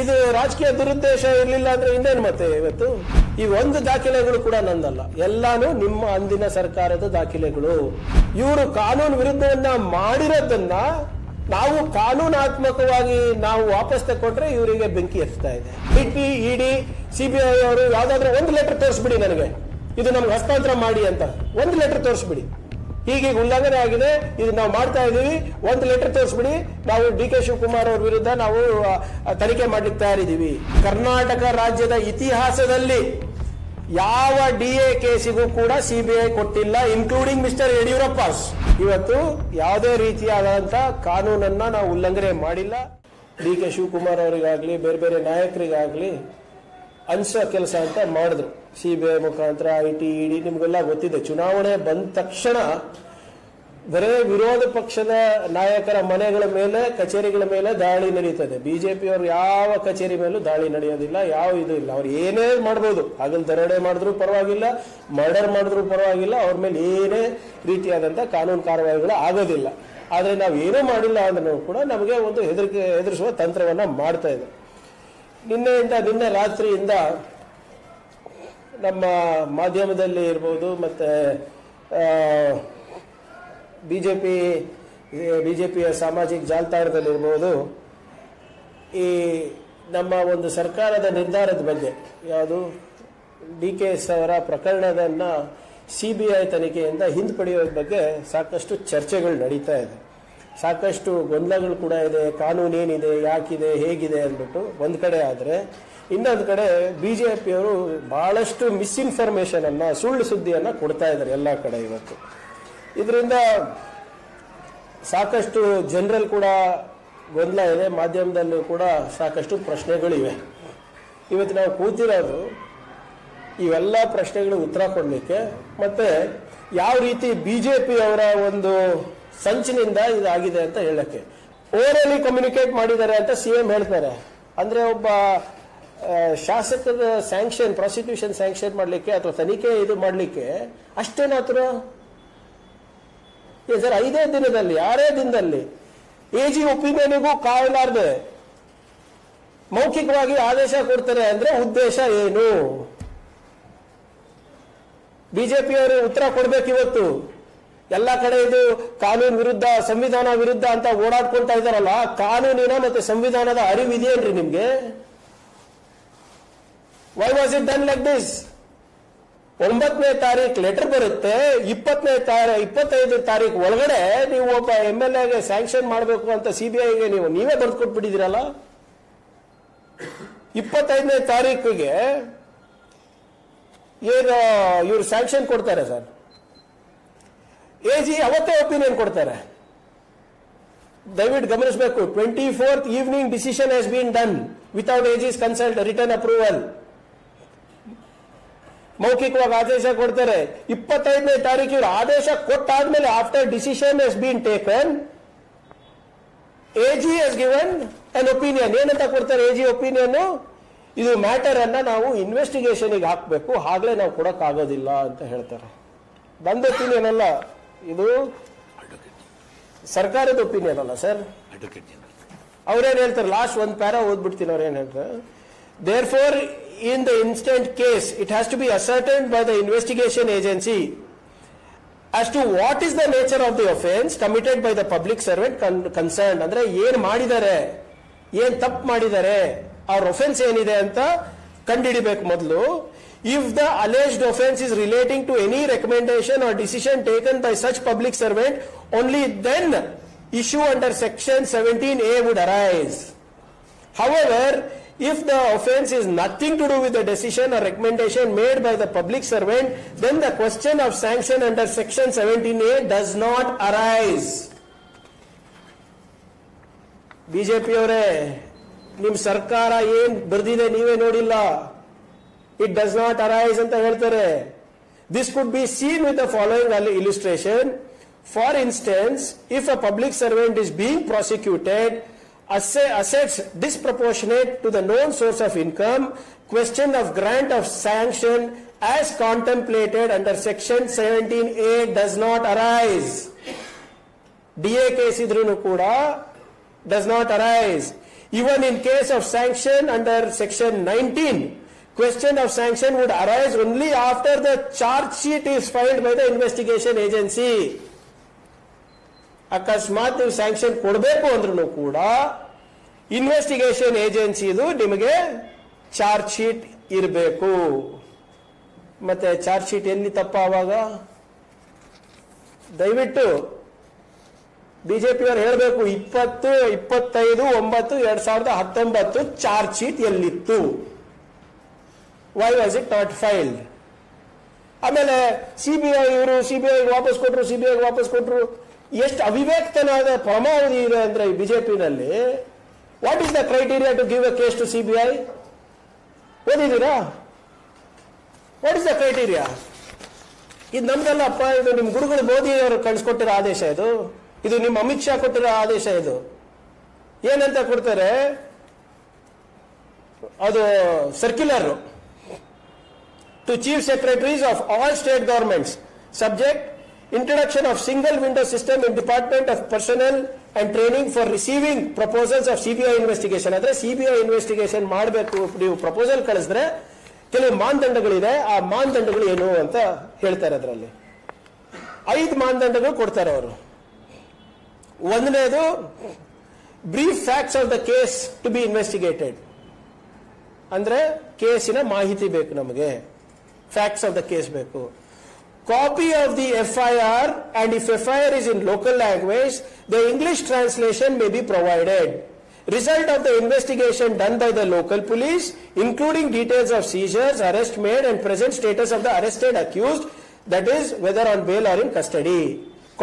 ಇದು ರಾಜಕೀಯ ದುರುದ್ದೇಶ ಇರಲಿಲ್ಲ ಅಂದ್ರೆ ಇನ್ನೇನು ಮತ್ತೆ ಇವತ್ತು ಈ ಒಂದು ದಾಖಲೆಗಳು ಕೂಡ ನಂದಲ್ಲ, ಎಲ್ಲಾನು ನಿಮ್ಮ ಅಂದಿನ ಸರ್ಕಾರದ ದಾಖಲೆಗಳು. ಇವರು ಕಾನೂನು ವಿರುದ್ಧವನ್ನ ಮಾಡಿರೋದನ್ನ ನಾವು ಕಾನೂನಾತ್ಮಕವಾಗಿ ನಾವು ವಾಪಸ್ ತಗೊಂಡ್ರೆ ಇವರಿಗೆ ಬೆಂಕಿ ಹಚ್ತಾ ಇದೆ. ಇಡಿ ಸಿಬಿಐ ಅವರು ಯಾವ್ದಾದ್ರು ಒಂದು ಲೆಟರ್ ತೋರಿಸ್ಬಿಡಿ ನನಗೆ, ಇದು ನಮ್ಗೆ ಹಸ್ತಾಂತರ ಮಾಡಿ ಅಂತ ಒಂದು ಲೆಟರ್ ತೋರಿಸ್ಬಿಡಿ. ಹೀಗೆ ಉಲ್ಲಂಘನೆ ಆಗಿದೆ, ಇದು ನಾವು ಮಾಡ್ತಾ ಇದೀವಿ, ಒಂದು ಲೆಟರ್ ತೋರಿಸ್ಬಿಡಿ, ನಾವು ಡಿ.ಕೆ. ಶಿವಕುಮಾರ್ ಅವ್ರ ವಿರುದ್ಧ ನಾವು ತನಿಖೆ ಮಾಡ್ಲಿಕ್ಕೆ ತಯಾರಿದ್ದೀವಿ. ಕರ್ನಾಟಕ ರಾಜ್ಯದ ಇತಿಹಾಸದಲ್ಲಿ ಯಾವ ಡಿಎ ಕೇಸಿಗೂ ಕೂಡ ಸಿಬಿಐ ಕೊಟ್ಟಿಲ್ಲ, ಇನ್ಕ್ಲೂಡಿಂಗ್ ಮಿಸ್ಟರ್ ಯಡಿಯೂರಪ್ಪ. ಇವತ್ತು ಯಾವುದೇ ರೀತಿಯಾದಂತ ಕಾನೂನನ್ನ ನಾವು ಉಲ್ಲಂಘನೆ ಮಾಡಿಲ್ಲ. ಡಿ.ಕೆ. ಶಿವಕುಮಾರ್ ಅವರಿಗಾಗ್ಲಿ ಬೇರೆ ಬೇರೆ ನಾಯಕರಿಗಾಗ್ಲಿ ಅನ್ಸೋ ಕೆಲಸ ಅಂತ ಮಾಡಿದ್ರು. ಸಿಬಿಐ ಮುಖಾಂತರ ಐಟಿ ಇಡಿ ನಿಮ್ಗೆಲ್ಲ ಗೊತ್ತಿದೆ. ಚುನಾವಣೆ ಬಂದ ತಕ್ಷಣ ಬರೇ ವಿರೋಧ ಪಕ್ಷದ ನಾಯಕರ ಮನೆಗಳ ಮೇಲೆ, ಕಚೇರಿಗಳ ಮೇಲೆ ದಾಳಿ ನಡೀತದೆ. ಬಿಜೆಪಿಯವರು ಯಾವ ಕಚೇರಿ ಮೇಲೂ ದಾಳಿ ನಡೆಯೋದಿಲ್ಲ, ಯಾವ ಇದು ಇಲ್ಲ. ಅವ್ರು ಏನೇ ಮಾಡ್ಬೋದು, ಹಗಲು ದರೋಡೆ ಮಾಡಿದ್ರು ಪರವಾಗಿಲ್ಲ, ಮರ್ಡರ್ ಮಾಡಿದ್ರು ಪರವಾಗಿಲ್ಲ, ಅವ್ರ ಮೇಲೆ ಏನೇ ರೀತಿಯಾದಂಥ ಕಾನೂನು ಕಾರ್ಯವಾಹಿಗಳು ಆಗೋದಿಲ್ಲ. ಆದರೆ ನಾವು ಏನೂ ಮಾಡಿಲ್ಲ ಅಂದ್ರೂ ಕೂಡ ನಮಗೆ ಒಂದು ಎದುರಿಸುವ ತಂತ್ರವನ್ನು ಮಾಡ್ತಾ ಇದೆ. ನಿನ್ನೆ ರಾತ್ರಿಯಿಂದ ನಮ್ಮ ಮಾಧ್ಯಮದಲ್ಲಿ ಇರ್ಬೋದು, ಮತ್ತೆ ಬಿಜೆಪಿಯ ಸಾಮಾಜಿಕ ಜಾಲತಾಣದಲ್ಲಿರ್ಬೋದು, ಈ ನಮ್ಮ ಒಂದು ಸರ್ಕಾರದ ನಿರ್ಧಾರದ ಬಗ್ಗೆ, ಯಾವುದು ಡಿ.ಕೆ. ಅವರ ಪ್ರಕರಣದನ್ನ ಸಿಬಿಐ ತನಿಖೆಯಿಂದ ಹಿಂಪಡೆಯೋದ್ರ ಬಗ್ಗೆ ಸಾಕಷ್ಟು ಚರ್ಚೆಗಳು ನಡೀತಾ ಇದೆ. ಸಾಕಷ್ಟು ಗೊಂದಲಗಳು ಕೂಡ ಇದೆ. ಕಾನೂನು ಏನಿದೆ, ಯಾಕಿದೆ, ಹೇಗಿದೆ ಅಂದ್ಬಿಟ್ಟು ಒಂದು ಕಡೆ ಆದರೆ, ಇನ್ನೊಂದು ಕಡೆ ಬಿಜೆಪಿಯವರು ಬಹಳಷ್ಟು ಮಿಸ್ಇನ್ಫಾರ್ಮೇಶನ್ ಅನ್ನ, ಸುಳ್ಳು ಸುದ್ದಿಯನ್ನ ಕೊಡ್ತಾ ಇದ್ದಾರೆ ಎಲ್ಲ ಕಡೆ ಇವತ್ತು. ಇದರಿಂದ ಸಾಕಷ್ಟು ಜನರಲ್ಲಿ ಕೂಡ ಗೊಂದಲ ಇದೆ, ಮಾಧ್ಯಮದಲ್ಲೂ ಕೂಡ ಸಾಕಷ್ಟು ಪ್ರಶ್ನೆಗಳಿವೆ. ಇವತ್ತು ನಾವು ಕೂತಿರೋದು ಇವೆಲ್ಲ ಪ್ರಶ್ನೆಗಳು ಉತ್ತರ ಕೊಡಲಿಕ್ಕೆ, ಮತ್ತೆ ಯಾವ ರೀತಿ ಬಿಜೆಪಿ ಅವರ ಒಂದು ಸಂಚಿನಿಂದ ಇದಾಗಿದೆ ಅಂತ ಹೇಳಕ್ಕೆ. ಓವರಲ್ಲಿ ಕಮ್ಯುನಿಕೇಟ್ ಮಾಡಿದ್ದಾರೆ ಅಂತ ಸಿಎಂ ಹೇಳ್ತಾರೆ. ಅಂದ್ರೆ ಒಬ್ಬ ಶಾಸಕದ ಸ್ಯಾಂಕ್ಷನ್, ಪ್ರಾಸಿಕ್ಯೂಷನ್ ಸ್ಯಾಂಕ್ಷನ್ ಮಾಡಲಿಕ್ಕೆ ಅಥವಾ ತನಿಖೆ ಇದು ಮಾಡಲಿಕ್ಕೆ ಅಷ್ಟೇನಾತ್ರ ಸರ್ 5 ದಿನದಲ್ಲಿ, 6 ದಿನದಲ್ಲಿ ಎಜಿ ಒಪಿನಿಯನ್ಗೂ ಕಾಯಲಾರ್ದೆ ಮೌಖಿಕವಾಗಿ ಆದೇಶ ಕೊಡ್ತಾರೆ ಅಂದ್ರೆ ಉದ್ದೇಶ ಏನು? ಬಿಜೆಪಿಯವರು ಉತ್ತರ ಕೊಡ್ಬೇಕಿವತ್ತು. ಎಲ್ಲ ಕಡೆ ಇದು ಕಾನೂನು ವಿರುದ್ಧ, ಸಂವಿಧಾನ ವಿರುದ್ಧ ಅಂತ ಓಡಾಡ್ಕೊಳ್ತಾ ಇದಾರಲ್ಲ, ಕಾನೂನಿನ ಮತ್ತೆ ಸಂವಿಧಾನದ ಅರಿವಿದೆಯೇನ್ರಿ ನಿಮ್ಗೆ? Why was it done like this? 9ನೇ ತಾರೀಕು ಲೆಟರ್ ಬರುತ್ತೆ, 25 ತಾರೀಕು ಒಳಗಡೆ ನೀವು ಒಬ್ಬ MLA ಸ್ಯಾಂಕ್ಷನ್ ಮಾಡಬೇಕು ಅಂತ ಸಿಬಿಐಗೆ ನೀವೇ ಬರೆದು ಕೊಟ್ಬಿಟ್ಟಿದ್ದೀರಲ್ಲ. 25ನೇ ತಾರೀಕಿಗೆ ಏನು ಇವ್ರು ಸ್ಯಾಂಕ್ಷನ್ ಕೊಡ್ತಾರೆ ಸರ್, ಎಜಿ ಅವತ್ತೇ ಒಪಿನಿಯನ್ ಕೊಡ್ತಾರೆ. ದಯವಿಟ್ಟು ಗಮನಿಸಬೇಕು. 24th evening decision has been done without AG's consult, return approval. ಮೌಖಿಕವಾಗಿ ಆದೇಶ ಕೊಡ್ತಾರೆ. 25ನೇ ತಾರೀಕು ಇವರು ಆದೇಶ ಕೊಟ್ಟಾದ್ಮೇಲೆ, after decision has been taken, AG has given an opinion. ಏನಂತ ಕೊಡ್ತಾರೆ ಎಜಿ ಒಪಿನಿಯನ್? ಇದು ಮ್ಯಾಟರ್ ಅನ್ನ ನಾವು ಇನ್ವೆಸ್ಟಿಗೇಷನ್ಗೆ ಹಾಕಬೇಕು, ಆಗ್ಲೇ ನಾವು ಕೊಡಕ್ಕಾಗೋದಿಲ್ಲ ಅಂತ ಹೇಳ್ತಾರೆ. ಬಂದ ಒಪಿನಿಯನ್ ಅಲ್ಲ, ಇದು ಸರ್ಕಾರದ ಒಪಿನಿಯನ್ ಅಲ್ಲ ಸರ್. ಅವ್ರೇನ್ ಹೇಳ್ತಾರೆ, ಲಾಸ್ಟ್ ಒಂದು ಪ್ಯಾರಾ ಓದ್ಬಿಡ್ತೀನಿ. ಅವ್ರೇನ್ ಹೇಳ್ತಾರೆ, therefore in the instant case it has to be ascertained by the investigation agency as to what is the nature of the offense committed by the public servant concerned. ಅಂದ್ರೆ ಏನ್ ಮಾಡಿದ್ದಾರೆ, ಏನ್ ತಪ್ಪು ಮಾಡಿದ್ದಾರೆ, ಅವ್ರ ಒಫೆನ್ಸ್ ಏನಿದೆ ಅಂತ ಕಂಡುಹಿಡಿಬೇಕು ಮೊದಲು. If the alleged offense is relating to any recommendation or decision taken by such public servant, only then issue under section 17A would arise. However, if the offense is nothing to do with the decision or recommendation made by the public servant, then the question of sanction under section 17A does not arise. BJP ಅವರೇ, ನಿಮ್ ಸರ್ಕಾರ ಏನ್ ಬರ್ದಿದೆ ನೀವೇ ನೋಡಿಲ್ಲ. It does not arise ಅಂತ ಹೇಳ್ತಾರೆ. This could be seen with the following illustration. For instance, if a public servant is being prosecuted, assets disproportionate to the known source of income, question of grant of sanction as contemplated under section 17A does not arise. DA case idrunu kuda does not arise. Even in case of sanction under section 19, question of sanction would arise only after the charge sheet is filed by the investigation agency. ಅಕಸ್ಮಾತ್ ನೀವು sanction ಕೊಡಬೇಕು ಅಂದ್ರೂ ಕೂಡ investigation ಏಜೆನ್ಸಿದು ನಿಮಗೆ charge sheet ಇರಬೇಕು. ಮತ್ತೆ charge sheet ಎಲ್ಲಿ ತಪ್ಪ ಆವಾಗ ದಯವಿಟ್ಟು ಬಿಜೆಪಿಯವರು ಹೇಳಬೇಕು. 25/9/2019 ಚಾರ್ಜ್ ಶೀಟ್ ಎಲ್ಲಿತ್ತು? Why was it not filed? ಆಮೇಲೆ ಸಿಬಿಐ ಇವರು ಸಿಬಿಐ ವಾಪಸ್ ಕೊಟ್ರು. ಎಷ್ಟು ಅವಿವೇಕತನಾದ ಪರಮಾವಧಿ ಇದೆ ಅಂದ್ರೆ ಈ ಬಿಜೆಪಿನಲ್ಲಿ. What is the criteria to give a case to CBI? ಓದಿದ್ದೀರಾ? What is the criteria? ಇದು ನಮ್ದಲ್ಲಪ್ಪ, ಇದು ನಿಮ್ ಗುರುಗಳು ಮೋದಿ ಅವರು ಕಳಿಸ್ಕೊಟ್ಟಿರೋ ಆದೇಶ, ಇದು ನಿಮ್ಮ ಅಮಿತ್ ಶಾ ಕೊಟ್ಟಿರೋ ಆದೇಶ. ಇದು ಏನಂತ ಕೊಡ್ತಾರೆ, ಅದು circular to chief secretaries of all state governments subject introduction of single window system in Department of Personnel and Training for receiving proposals of CBI investigation. ಅಂದ್ರೆ ಸಿಬಿಐ ಇನ್ವೆಸ್ಟಿಗೇಷನ್ ಮಾಡಬೇಕು, ನೀವು ಪ್ರಪೋಸಲ್ ಕಳಿಸಿದ್ರೆ ಕೆಲವು ಮಾನದಂಡಗಳಿದೆ. ಆ ಮಾನದಂಡಗಳು ಏನು ಅಂತ ಹೇಳ್ತಾರೆ. ಅದರಲ್ಲಿ 5 ಮಾನದಂಡಗಳು ಕೊಡ್ತಾರೆ ಅವರು. ಒಂದನೇದು brief facts of the case to be investigated. ಅಂದ್ರೆ ಕೇಸಿನ ಮಾಹಿತಿ ಬೇಕು ನಮಗೆ, ಫ್ಯಾಕ್ಟ್ಸ್ ಆಫ್ ದ ಕೇಸ್ ಬೇಕು. Copy of the FIR, and if FIR is in local language, the English translation may be provided. Result of the investigation done by the local police, including details of seizures, arrest made, and present status of the arrested accused, that is, whether on bail or in custody.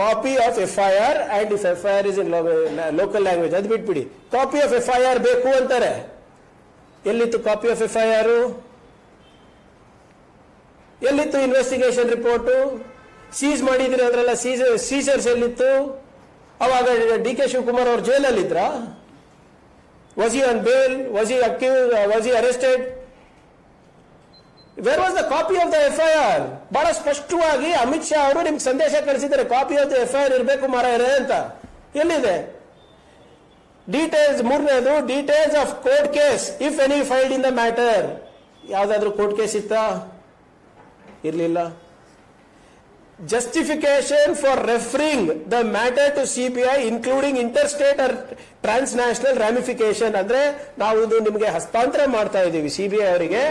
Copy of FIR, and if FIR is in local language, ಅದು ಬಿಟ್ಬಿಡಿ. Copy of FIR ಬೇಕು ಅಂತಾರೆ. ಎಲ್ಲಿತ್ತು copy of FIR? ಎಲ್ಲಿತ್ತು investigation report? Seize ಮಾಡಿದ್ರೆ ಅದರೆಲ್ಲ seizures ಎಲ್ಲಿತ್ತು? ಅವಾಗ ಡಿ ಕೆ ಶಿವಕುಮಾರ್ ಅವರು ಜೈಲಲ್ಲಿದ್ರ? Was he on bail? Was he accuse? Was he arrested? Where was the copy of the FIR? ಬಹಳ ಸ್ಪಷ್ಟವಾಗಿ ಅಮಿತ್ ಶಾ ಅವರು ನಿಮ್ಗೆ ಸಂದೇಶ ಕಳಿಸಿದ್ದಾರೆ, ಕಾಪಿ ಆಫ್ ದ FIR ಇರಬೇಕು ಮಾರಾಯರೇ ಅಂತ. ಎಲ್ಲಿದೆ ಡೀಟೇಲ್ಸ್? ಮೂರನೇದು details of court case if any filed in the matter. ಯಾವ್ದಾದ್ರು ಕೋರ್ಟ್ ಕೇಸ್ ಇತ್ತಾ? ಇರಲಿಲ್ಲ. Justification for referring the matter to CBI including interstate or transnational ramification. ಅಂದ್ರೆ ನಾವು ಇದು ನಿಮಗೆ ಹಸ್ತಾಂತರ ಮಾಡ್ತಾ ಇದ್ದೀವಿ ಸಿಬಿಐ ಅವರಿಗೆ.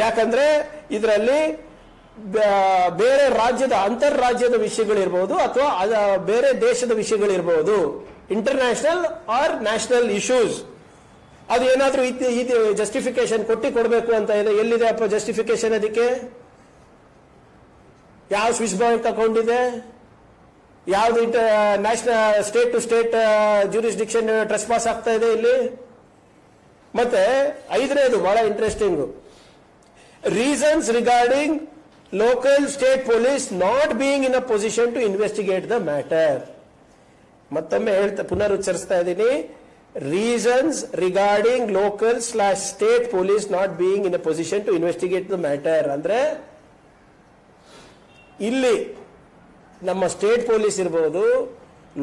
ಯಾಕಂದ್ರೆ ಇದರಲ್ಲಿ ಬೇರೆ ರಾಜ್ಯದ ಅಂತರ್ರಾಜ್ಯದ ವಿಷಯಗಳಿರ್ಬೋದು ಅಥವಾ ಬೇರೆ ದೇಶದ ವಿಷಯಗಳಿರ್ಬೋದು, ಇಂಟರ್ನ್ಯಾಷನಲ್ ಆರ್ ನ್ಯಾಷನಲ್ ಇಶ್ಯೂಸ್. ಅದು ಏನಾದ್ರೂ ಇದು ಜಸ್ಟಿಫಿಕೇಶನ್ ಕೊಡಬೇಕು ಅಂತ ಇದೆ. ಎಲ್ಲಿದೆ ಅಪ್ಪ ಜಸ್ಟಿಫಿಕೇಶನ್ ಅದಕ್ಕೆ? ಯಾವ ಸ್ವಿಸ್ ಬ್ಯಾಂಕ್ ಅಕೌಂಟ್ ಇದೆ? ಯಾವ್ದು national state to state jurisdiction trespass ಆಗ್ತಾ ಇದೆ ಇಲ್ಲಿ? ಮತ್ತೆ 5ನೇದು ಬಹಳ interesting, reasons regarding local state police not being in a position to investigate the matter. ಮತ್ತೊಮ್ಮೆ ಪುನರುಚ್ಚರಿಸ್ತಾ ಇದ್ದೀನಿ, reasons regarding local state police not being in a position to investigate the matter. ಅಂದ್ರೆ ಇಲ್ಲಿ ನಮ್ಮ ಸ್ಟೇಟ್ ಪೊಲೀಸ್ ಇರ್ಬೋದು,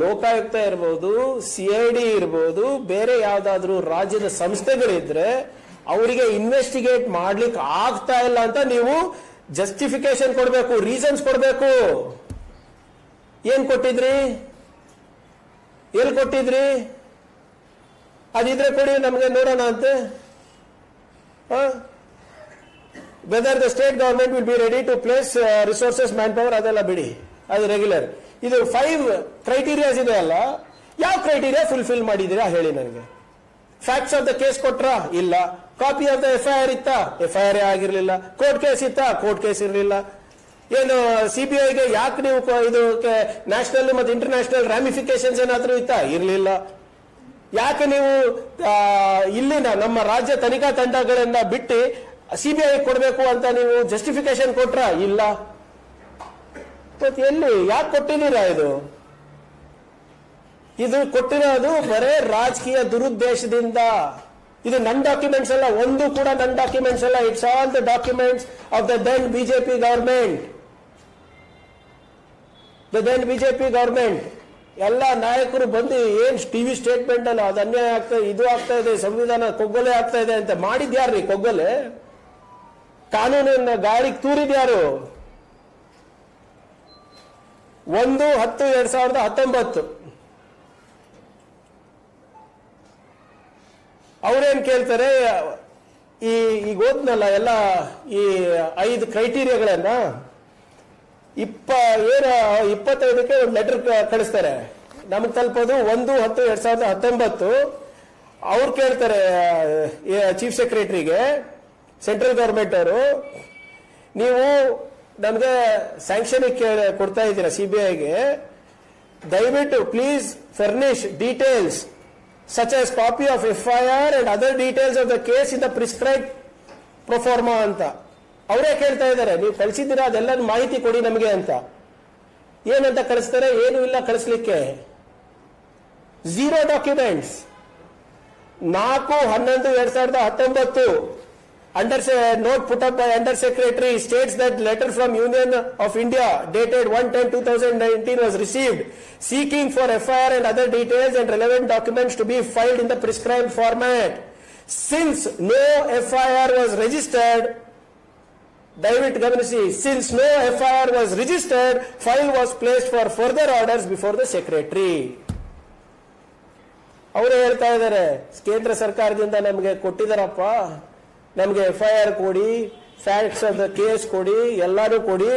ಲೋಕಾಯುಕ್ತ ಇರ್ಬೋದು, CID ಇರ್ಬೋದು, ಬೇರೆ ಯಾವ್ದಾದ್ರು ರಾಜ್ಯದ ಸಂಸ್ಥೆಗಳಿದ್ರೆ ಅವರಿಗೆ ಇನ್ವೆಸ್ಟಿಗೇಟ್ ಮಾಡ್ಲಿಕ್ಕೆ ಆಗ್ತಾ ಇಲ್ಲ ಅಂತ ನೀವು ಜಸ್ಟಿಫಿಕೇಶನ್ ಕೊಡಬೇಕು, ರೀಸನ್ಸ್ ಕೊಡಬೇಕು. ಏನ್ ಕೊಟ್ಟಿದ್ರಿ? ಎಲ್ಲಿ ಕೊಟ್ಟಿದ್ರಿ? ಅದಿದ್ರೆ ಕೊಡಿ ನಮಗೆ ನೋಡೋಣ ಅಂತೆ. Whether the state government will be ready to place resources, manpower, ಅದೆಲ್ಲ ಬಿಡಿ, ಅದು ರೆಗ್ಯುಲರ್. ಇದು 5 ಕ್ರೈಟೀರಿಯಾಸ್ ಇದೆ ಅಲ್ಲ, ಯಾವ ಕ್ರೈಟೀರಿಯಾ ಫುಲ್ಫಿಲ್ ಮಾಡಿದ್ದೀರಾ ಹೇಳಿ ನನಗೆ. ಫ್ಯಾಕ್ಟ್ಸ್ ಆಫ್ ದ ಕೇಸ್ ಕೊಟ್ರಾ? ಇಲ್ಲ. ಕಾಪಿ ಆಫ್ ದ FIR ಇತ್ತಾ? FIR ಆಗಿರ್ಲಿಲ್ಲ. ಕೋರ್ಟ್ ಕೇಸ್ ಇತ್ತಾ? ಕೋರ್ಟ್ ಕೇಸ್ ಇರಲಿಲ್ಲ. ಏನು ಸಿಬಿಐಗೆ ಯಾಕೆ ನೀವು ಇದು ನ್ಯಾಷನಲ್ ಮತ್ತು ಇಂಟರ್ನ್ಯಾಷನಲ್ ರಾಮಿಫಿಕೇಶನ್ಸ್ ಏನಾದ್ರೂ ಇತ್ತಾ? ಇರಲಿಲ್ಲ. ಯಾಕೆ ನೀವು ಇಲ್ಲಿನ ನಮ್ಮ ರಾಜ್ಯ ತನಿಖಾ ತಂಡಗಳಿಂದ ಬಿಟ್ಟು ಸಿಬಿಐ ಕೊಡಬೇಕು ಅಂತ ನೀವು ಜಸ್ಟಿಫಿಕೇಶನ್ ಕೊಟ್ರಾ? ಇಲ್ಲ. ಎಲ್ಲಿ ಯಾಕೆ ಕೊಟ್ಟಿದ್ದೀರಾ? ಇದು ಕೊಟ್ಟಿರೋದು ಬರೇ ರಾಜಕೀಯ ದುರುದ್ದೇಶದಿಂದ. ಇದು ನನ್ನ ಡಾಕ್ಯುಮೆಂಟ್ಸ್ ಅಲ್ಲ, ಒಂದು ಕೂಡ ನನ್ನ ಡಾಕ್ಯುಮೆಂಟ್ಸ್ ಅಲ್ಲ. It's all the documents of the then BJP government. ಎಲ್ಲ ನಾಯಕರು ಬಂದು ಏನ್ ಟಿವಿ ಸ್ಟೇಟ್ಮೆಂಟ್ ಅಲ್ಲ ಅದು ಅನ್ಯಾಯ ಆಗ್ತಾ ಇದು ಆಗ್ತಾ ಇದೆ, ಸಂವಿಧಾನ ಕೊಗ್ಗಲೆ ಆಗ್ತಾ ಇದೆ ಅಂತ ಮಾಡಿದ್ಯಾರ್ರಿ ಕೊಗ್ಗಲೆ? ಕಾನೂನನ್ನ ಗಾಳಿಗೆ ತೂರಿದ್ಯಾರು? 1/10/2019 ಅವ್ರೇನ್ ಕೇಳ್ತಾರೆ, ಈಗ ಓದ್ನಲ್ಲ ಎಲ್ಲ ಈ 5 ಕ್ರೈಟೀರಿಯಾಗಳನ್ನ 25ಕ್ಕೆ ಒಂದು ಲೆಟರ್ ಕಳಿಸ್ತಾರೆ, ನಮಗೆ ತಲುಪೋದು 1/10/2019. ಅವ್ರು ಕೇಳ್ತಾರೆ ಚೀಫ್ ಸೆಕ್ರೆಟರಿಗೆ, ಸೆಂಟ್ರಲ್ ಗವರ್ಮೆಂಟ್ ಅವರು, ನೀವು ನಮಗೆ ಸ್ಯಾಂಕ್ಷನ್ ಕೊಡ್ತಾ ಇದ್ದೀರಾ CBIಗೆ, ದಯವಿಟ್ಟು please furnish details such as copy of FIR and other details of the case in the prescribed pro forma ಅಂತ ಅವರೇ ಕೇಳ್ತಾ ಇದ್ದಾರೆ. ನೀವು ಕಳಿಸಿದ್ದೀರಾ ಅದೆಲ್ಲ ಮಾಹಿತಿ ಕೊಡಿ ನಮಗೆ ಅಂತ. ಏನಂತ ಕಳಿಸ್ತಾರೆ? ಏನು ಇಲ್ಲ ಕಳಿಸ್ಲಿಕ್ಕೆ. 0 documents. 4/11/2019 note put up by Under Secretary states that letter from Union of India dated 1/10/2019 was received seeking for FIR and other details and relevant documents to be filed in the prescribed format. Since no FIR was registered, David Gamanisi, since no FIR was registered, file was placed for further orders before the Secretary. ಅವರು ಹೇಳ್ತಾ ಇದ್ದಾರೆ, ಕೇಂದ್ರ ಸರ್ಕಾರದಿಂದ ನಮಗೆ ಕೊಟ್ಟಿದ್ದಾರಪ್ಪ, ನಮಗೆ FIR ಕೊಡಿ, facts of the case ಕೊಡಿ, ಎಲ್ಲಾನು ಕೊಡಿ,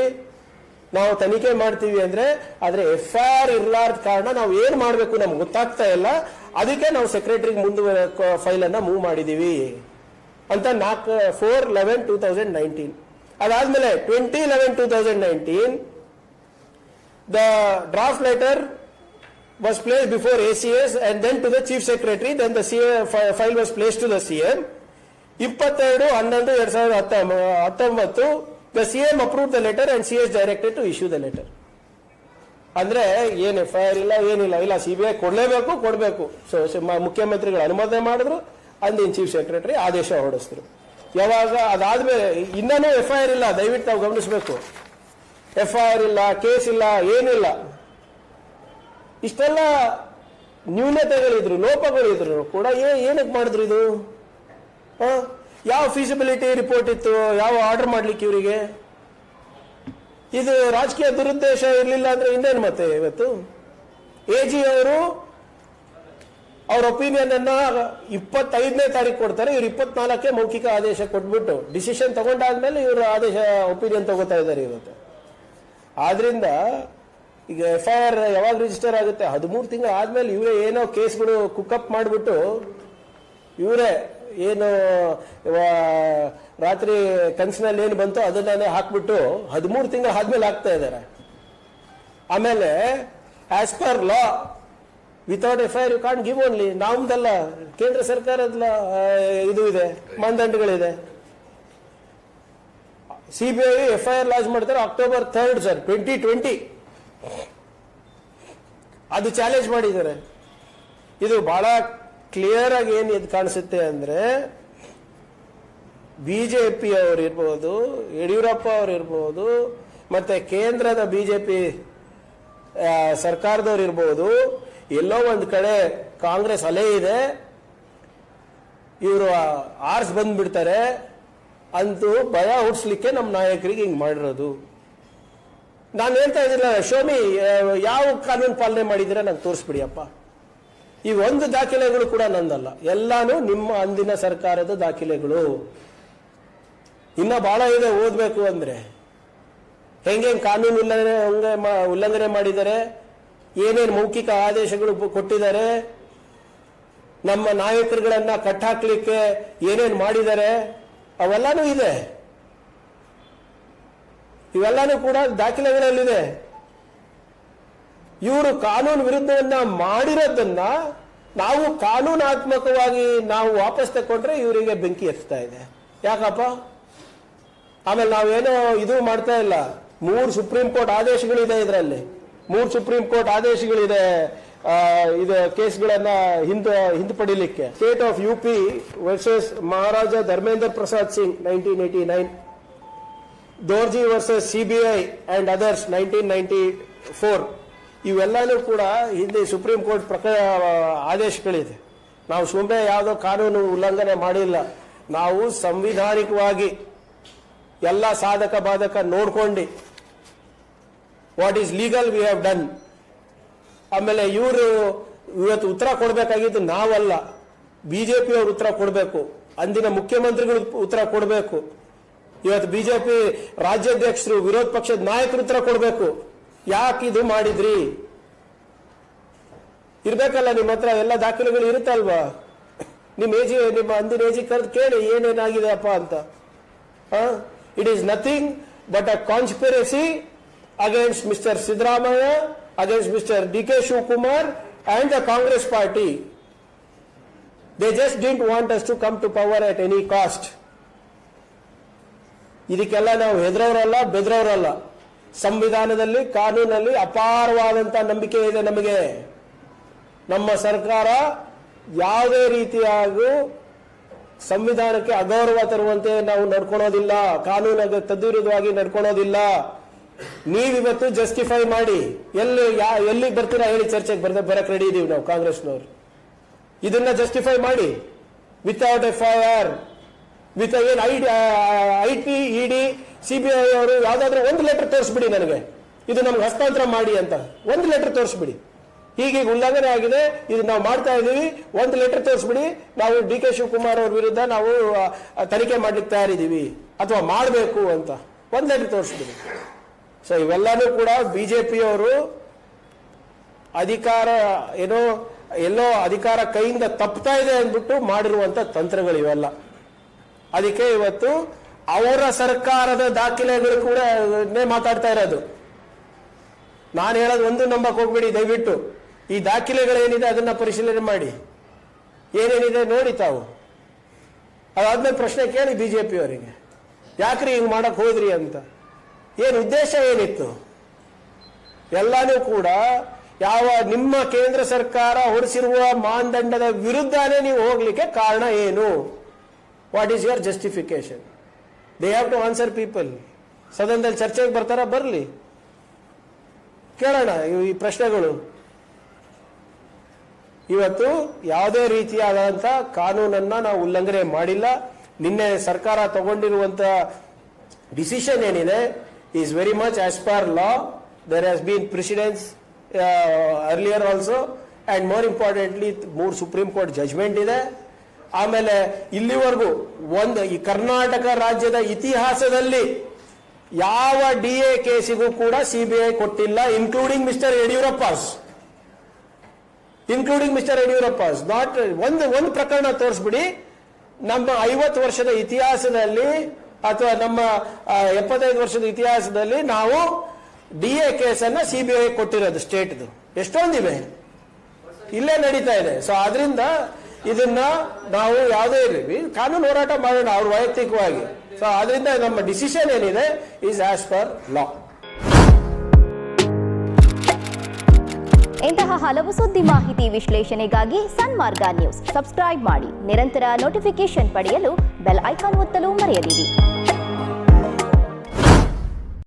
ನಾವು ತನಿಖೆ ಮಾಡ್ತೀವಿ ಅಂದ್ರೆ. ಆದ್ರೆ FIR ಇರ್ಲಾರ್ದ ಕಾರಣ ನಾವು ಏನ್ ಮಾಡ್ಬೇಕು ನಮ್ಗೆ ಗೊತ್ತಾಗ್ತಾ ಇಲ್ಲ, ಅದಕ್ಕೆ ನಾವು ಸೆಕ್ರೆಟರಿಗೆ ಫೈಲ್ ಅನ್ನ ಮೂವ್ ಮಾಡಿದೀವಿ ಅಂತ 4/11/2019. ಅದಾದ್ಮೇಲೆ 20/11/2019 the draft letter was placed before ACS and then to the chief secretary, then the file was placed to the CM. 22/11/2019 the CM approved the letter and CS directed to issue the letter. ಅಂದ್ರೆ ಏನು FIR ಇಲ್ಲ, ಏನಿಲ್ಲ, ಇಲ್ಲ CBI ಕೊಡಬೇಕು. So ಮುಖ್ಯಮಂತ್ರಿಗಳು ಅನುಮೋದನೆ ಮಾಡಿದ್ರು, ಅಂದಿನ ಚೀಫ್ ಸೆಕ್ರೆಟರಿ ಆದೇಶ ಹೊರಡಿಸಿದ್ರು. ಯಾವಾಗ ಅದಾದ್ಮೇಲೆ ಇನ್ನೂ FIR ಇಲ್ಲ, ದಯವಿಟ್ಟು ತಾವು ಗಮನಿಸಬೇಕು. FIR ಇಲ್ಲ, ಕೇಸ್ ಇಲ್ಲ, ಏನಿಲ್ಲ. ಇಷ್ಟೆಲ್ಲ ನ್ಯೂನತೆಗಳಿದ್ರು, ಲೋಪಗಳಿದ್ರು ಕೂಡ ಏನಕ್ಕೆ ಮಾಡಿದ್ರು ಇದು? ಯಾವ ಫೀಸಿಬಿಲಿಟಿ ರಿಪೋರ್ಟ್ ಇತ್ತು? ಯಾವ ಆರ್ಡರ್ ಮಾಡ್ಲಿಕ್ಕೆ ಇವರಿಗೆ? ಇದು ರಾಜಕೀಯ ದುರುದ್ದೇಶ ಇರಲಿಲ್ಲ ಅಂದ್ರೆ ಇನ್ನೇನು ಮತ್ತೆ? ಇವತ್ತು AG ಅವರು ಅವ್ರ ಒಪಿನಿಯನ್ ಅನ್ನ 25ನೇ ತಾರೀಕು ಕೊಡ್ತಾರೆ, ಇವ್ರು 24ಕ್ಕೆ ಮೌಖಿಕ ಆದೇಶ ಕೊಟ್ಬಿಟ್ಟು ಡಿಸಿಷನ್ ತಗೊಂಡಾದ್ಮೇಲೆ ಇವರು ಆದೇಶ ಒಪಿನಿಯನ್ ತಗೋತಾ ಇದ್ದಾರೆ ಇವತ್ತು. ಆದ್ರಿಂದ ಈಗ FIR ಯಾವಾಗ ರಿಜಿಸ್ಟರ್ ಆಗುತ್ತೆ? 13 ತಿಂಗಳು ಆದ್ಮೇಲೆ ಇವರೇ ಏನೋ ಕೇಸ್ಗಳು ಕುಕ್ಅಪ್ ಮಾಡಿಬಿಟ್ಟು ಇವರೇ ಏನು ರಾತ್ರಿ ಕನಸಿನಲ್ಲಿ ಏನು ಬಂತೋ ಅದನ್ನೇ ಹಾಕ್ಬಿಟ್ಟು 13 ತಿಂಗಳು ಆದ್ಮೇಲೆ ಹಾಕ್ತಾ ಇದ್ದಾರೆ. ಆಮೇಲೆ as per law without FIR you can't give only. ನಮ್ದಲ್ಲ, ಕೇಂದ್ರ ಸರ್ಕಾರದ ಇದು ಇದೆ, ಮಾನದಂಡಗಳಿದೆ. CBI FIR ಲಾಂಚ್ ಮಾಡ್ತಾರೆ October 3rd ಸರ್ 2020. ಅದು ಚಾಲೆಂಜ್ ಮಾಡಿದ್ದಾರೆ. ಇದು ಬಹಳ ಕ್ಲಿಯರ್ ಆಗಿ ಏನು ಇದು ಕಾಣಿಸುತ್ತೆ ಅಂದ್ರೆ, ಬಿಜೆಪಿ ಅವರು ಇರ್ಬೋದು, ಯಡಿಯೂರಪ್ಪ ಅವರು ಇರ್ಬೋದು, ಮತ್ತೆ ಕೇಂದ್ರದ ಬಿಜೆಪಿ ಸರ್ಕಾರದವ್ರು ಇರ್ಬೋದು, ಎಲ್ಲೋ ಒಂದು ಕಡೆ ಕಾಂಗ್ರೆಸ್ ಅಲೆ ಇದೆ, ಇವರು ಆರ್ಸ್ ಬಂದ್ಬಿಡ್ತಾರೆ ಅಂತೂ ಭಯ ಹುಟ್ಟಿಸ್ಲಿಕ್ಕೆ ನಮ್ಮ ನಾಯಕರಿಗೆ ಹಿಂಗ್ ಮಾಡಿರೋದು. ನಾನು ಹೇಳ್ತಾ ಇದ್ದಿಲ್ಲ, ಶೋಮಿ ಯಾವ ಕಾನೂನು ಪಾಲನೆ ಮಾಡಿದಿರ ನಂಗೆ ತೋರಿಸ್ಬಿಡಿಯಪ್ಪ. ಈ ಒಂದು ದಾಖಲೆಗಳು ಕೂಡ ನಂದಲ್ಲ, ಎಲ್ಲಾನು ನಿಮ್ಮ ಅಂದಿನ ಸರ್ಕಾರದ ದಾಖಲೆಗಳು. ಇನ್ನ ಬಹಳ ಇದೆ ಓದ್ಬೇಕು ಅಂದ್ರೆ. ಹೆಂಗೆ ಕಾನೂನು ಉಲ್ಲಂಘನೆ ಮಾಡಿದ್ದಾರೆ, ಏನೇನು ಮೌಖಿಕ ಆದೇಶಗಳು ಕೊಟ್ಟಿದ್ದಾರೆ, ನಮ್ಮ ನಾಯಕರುಗಳನ್ನ ಕಟ್ಟಾಕ್ಲಿಕ್ಕೆ ಏನೇನು ಮಾಡಿದ್ದಾರೆ, ಅವೆಲ್ಲಾನು ಇದೆ. ಇವೆಲ್ಲಾನು ಕೂಡ ದಾಖಲೆಗಳಲ್ಲಿದೆ. ಇವರು ಕಾನೂನು ವಿರುದ್ಧವನ್ನ ಮಾಡಿರೋದನ್ನ ನಾವು ಕಾನೂನಾತ್ಮಕವಾಗಿ ನಾವು ವಾಪಸ್ ತಕೊಂಡ್ರೆ ಇವರಿಗೆ ಬೆಂಕಿ ಹಚ್ತಾ ಇದೆ. ಯಾಕಪ್ಪ? ಆಮೇಲೆ ನಾವೇನೋ ಇದು ಮಾಡ್ತಾ ಇಲ್ಲ. 3 ಸುಪ್ರೀಂ ಕೋರ್ಟ್ ಆದೇಶಗಳಿದೆ, ಇದರಲ್ಲಿ 3 ಸುಪ್ರೀಂ ಕೋರ್ಟ್ ಆದೇಶಗಳಿದೆ ಇದು ಕೇಸ್ಗಳನ್ನ ಹಿಂದಪಡಿಲಿಕ್ಕೆ. State of UP versus Maharaja Dharmendra Prasad Singh 1989, Dorji versus CBI and others 1994, ಇವೆಲ್ಲನೂ ಕೂಡ ಹಿಂದೆ ಸುಪ್ರೀಂ ಕೋರ್ಟ್ ಆದೇಶಗಳಿದೆ. ನಾವು ಸುಮ್ಮನೆ ಯಾವುದೋ ಕಾನೂನು ಉಲ್ಲಂಘನೆ ಮಾಡಿಲ್ಲ. ನಾವು ಸಂವಿಧಾನಿಕವಾಗಿ ಎಲ್ಲ ಸಾಧಕ ಬಾಧಕ ನೋಡ್ಕೊಂಡು what is legal we have done. ಆಮೇಲೆ ಇವರು ಇವತ್ತು ಉತ್ತರ ಕೊಡಬೇಕಾಗಿದ್ದು ನಾವಲ್ಲ, ಬಿಜೆಪಿ ಅವರು ಉತ್ತರ ಕೊಡಬೇಕು, ಅಂದಿನ ಮುಖ್ಯಮಂತ್ರಿಗಳು ಉತ್ತರ ಕೊಡಬೇಕು, ಇವತ್ತು ಬಿಜೆಪಿ ರಾಜ್ಯಾಧ್ಯಕ್ಷರು ವಿರೋಧ ಪಕ್ಷದ ನಾಯಕರು ಉತ್ತರ ಕೊಡಬೇಕು. ಯಾಕೆ ಇದು ಮಾಡಿದ್ರಿ ಇರ್ಬೇಕಲ್ಲ, ನಿಮ್ಮ ಹತ್ರ ಎಲ್ಲ ದಾಖಲೆಗಳು ಇರುತ್ತಲ್ವಾ? ನಿಮ್ಮ ಅಂದಿನ ಏಜಿಗೆ ಕರೆದು ಕೇಳಿ ಏನೇನಾಗಿದೆ ಅಪ್ಪ ಅಂತ. It is nothing but a conspiracy against mister Siddaramaiah, against Mr. D.K. Shivkumar and the Congress party. They just didn't want us to come to power at any cost. ಇದಕ್ಕೆಲ್ಲ ನಾವು ಹೆದರೋರಲ್ಲ, ಬೆದರೋರಲ್ಲ. ಸಂವಿಧಾನದಲ್ಲಿ, ಕಾನೂನಲ್ಲಿ ಅಪಾರವಾದಂಥ ನಂಬಿಕೆ ಇದೆ ನಮಗೆ. ನಮ್ಮ ಸರ್ಕಾರ ಯಾವುದೇ ರೀತಿಯಾಗೂ ಸಂವಿಧಾನಕ್ಕೆ ಅಗೌರವ ತರುವಂತೆ ನಾವು ನಡ್ಕೊಳ್ಳೋದಿಲ್ಲ, ಕಾನೂನಿಗೆ ತದ್ವಿರುದ್ಧವಾಗಿ ನಡ್ಕೊಳ್ಳೋದಿಲ್ಲ. ನೀವಿವತ್ತು ಜಸ್ಟಿಫೈ ಮಾಡಿ ಎಲ್ಲಿಗೆ ಬರ್ತೀರಾ ಹೇಳಿ, ಚರ್ಚೆಗೆ ಬರಕ್ ರೆಡಿ ಇದೀವಿ ನಾವು ಕಾಂಗ್ರೆಸ್ನವರು. ಇದನ್ನ ಜಸ್ಟಿಫೈ ಮಾಡಿ ವಿತೌಟ್ FIR, ವಿತ್ ಏನ್ IT, ED, CBI ಅವರು ಯಾವ್ದಾದ್ರು ಒಂದು ಲೆಟರ್ ತೋರಿಸ್ಬಿಡಿ ನನಗೆ, ಇದು ನಮ್ಗೆ ಹಸ್ತಾಂತರ ಮಾಡಿ ಅಂತ ಒಂದು ಲೆಟರ್ ತೋರಿಸ್ಬಿಡಿ. ಹೀಗೆ ಉಲ್ಲಂಘನೆ ಆಗಿದೆ, ಇದು ನಾವು ಮಾಡ್ತಾ ಇದೀವಿ, ಒಂದು ಲೆಟರ್ ತೋರಿಸ್ಬಿಡಿ, ನಾವು D.K. ಶಿವಕುಮಾರ್ ಅವ್ರ ವಿರುದ್ಧ ನಾವು ತನಿಖೆ ಮಾಡ್ಲಿಕ್ಕೆ ತಯಾರಿದ್ದೀವಿ ಅಥವಾ ಮಾಡಬೇಕು ಅಂತ ಒಂದು ಲೆಟರ್ ತೋರಿಸ್ಬಿಡಿ. ಸೊ ಇವೆಲ್ಲನೂ ಕೂಡ ಬಿಜೆಪಿಯವರು ಅಧಿಕಾರ ಎಲ್ಲೋ ಅಧಿಕಾರ ಕೈಯಿಂದ ತಪ್ತಾ ಇದೆ ಅಂದ್ಬಿಟ್ಟು ಮಾಡಿರುವಂತ ತಂತ್ರಗಳು ಇವೆಲ್ಲ. ಅದಕ್ಕೆ ಇವತ್ತು ಅವರ ಸರ್ಕಾರದ ದಾಖಲೆಗಳು ಕೂಡ ಮಾತಾಡ್ತಾ ಇರೋದು. ನಾನು ಹೇಳೋದು ಒಂದು ನಂಬಕ್ ಹೋಗ್ಬೇಡಿ ದಯವಿಟ್ಟು. ಈ ದಾಖಲೆಗಳೇನಿದೆ ಅದನ್ನ ಪರಿಶೀಲನೆ ಮಾಡಿ, ಏನೇನಿದೆ ನೋಡಿ ತಾವು. ಅದಾದ್ಮೇಲೆ ಪ್ರಶ್ನೆ ಕೇಳಿ ಬಿಜೆಪಿಯವರಿಗೆ, ಯಾಕ್ರಿ ಹಿಂಗ್ ಮಾಡಕ್ ಹೋದ್ರಿ ಅಂತ. ಏನು ಉದ್ದೇಶ ಏನಿತ್ತು? ಎಲ್ಲಾನು ಕೂಡ ನಿಮ್ಮ ಕೇಂದ್ರ ಸರ್ಕಾರ ಹೊರಡಿಸಿರುವ ಮಾನದಂಡದ ವಿರುದ್ಧನೇ ನೀವು ಹೋಗ್ಲಿಕ್ಕೆ ಕಾರಣ ಏನು? What is your justification? They have to answer people. ಸದನದಲ್ಲಿ ಚರ್ಚೆಗೆ ಬರ್ತಾರ, ಬರಲಿ, ಕೇಳೋಣ ಈ ಪ್ರಶ್ನೆಗಳು. ಇವತ್ತು ಯಾವುದೇ ರೀತಿಯಾದಂಥ ಕಾನೂನನ್ನ ನಾವು ಉಲ್ಲಂಘನೆ ಮಾಡಿಲ್ಲ. ನಿನ್ನೆ ಸರ್ಕಾರ ತಗೊಂಡಿರುವಂತ ಡಿಸಿಷನ್ ಏನಿದೆ is very much as per law. There has been precedents earlier also, and more importantly 3 Supreme Court judgment ಇದೆ. ಆಮೇಲೆ ಇಲ್ಲಿವರೆಗೂ ಈ ಕರ್ನಾಟಕ ರಾಜ್ಯದ ಇತಿಹಾಸದಲ್ಲಿ ಯಾವ DA ಕೇಸಿಗೂ ಕೂಡ CBI ಕೊಟ್ಟಿಲ್ಲ, ಇನ್ಕ್ಲೂಡಿಂಗ್ ಮಿಸ್ಟರ್ ಯಡಿಯೂರಪ್ಪಸ್. ನಾಟ್ ಒಂದು ಪ್ರಕರಣ ತೋರಿಸ್ಬಿಡಿ ನಮ್ಮ 50 ವರ್ಷದ ಇತಿಹಾಸದಲ್ಲಿ ಅಥವಾ ನಮ್ಮ 75 ವರ್ಷದ ಇತಿಹಾಸದಲ್ಲಿ ನಾವು DA ಕೇಸನ್ನ CBI ಕೊಟ್ಟಿರೋದು ಸ್ಟೇಟ್ದು ಎಷ್ಟೊಂದಿವೆ, ಇಲ್ಲೇ ನಡೀತಾ ಇದೆ. ಸೊ ಆದ್ರಿಂದ ಇದನ್ನ ನಾವು ಯಾವುದೇ ಇರಲಿ ಕಾನೂನು ಹೋರಾಟ ಮಾಡೋಣ ಅವ್ರ ವೈಯಕ್ತಿಕವಾಗಿ. ಸೊ ಆದ್ರಿಂದ ನಮ್ಮ ಡಿಸಿಷನ್ ಏನಿದೆ ಈಸ್ ಆಸ್ ಪರ್ ಲಾ. ಇಂತಹ ಹಲವು ಸುದ್ದಿ ಮಾಹಿತಿ ವಿಶ್ಲೇಷಣೆಗಾಗಿ ಸನ್ಮಾರ್ಗ ನ್ಯೂಸ್ ಸಬ್ಸ್ಕ್ರೈಬ್ ಮಾಡಿ. ನಿರಂತರ ನೋಟಿಫಿಕೇಶನ್ ಪಡೆಯಲು ಬೆಲ್ ಐಕಾನ್ ಒತ್ತಲು ಮರೆಯದಿರಿ.